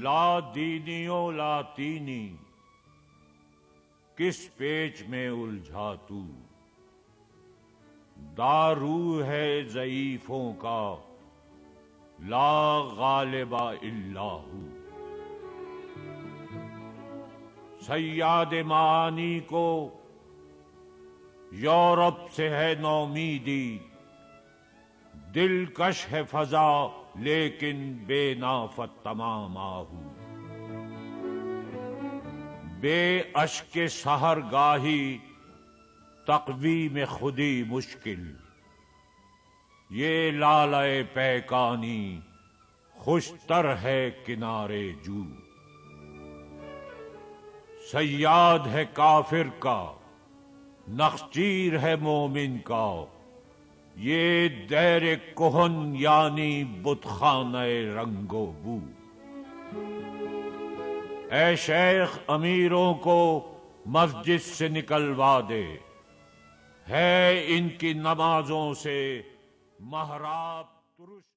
لا دینیوں لا تینی، کس پیچ میں الجھا تو؟ دارو ہے ضعیفوں کا، لا غالب الا ہو۔ صیاد معانی کو یورپ سے ہے نومیدی، دلکش ہے فضا لیکن بے نافت تمام آہو۔ بے اشک سحر گاہی تقویم خودی مشکل، یہ لالۂ پیکانی خوشتر ہے کنارے جو۔ صیاد ہے کافر کا، نخچیر ہے مومن کا، یہ دیر کہن یعنی بت خانہ رنگ و بو۔ اے شیخ امیروں کو مسجد سے نکلوا دے، ہے ان کی نمازوں سے محراب ترش۔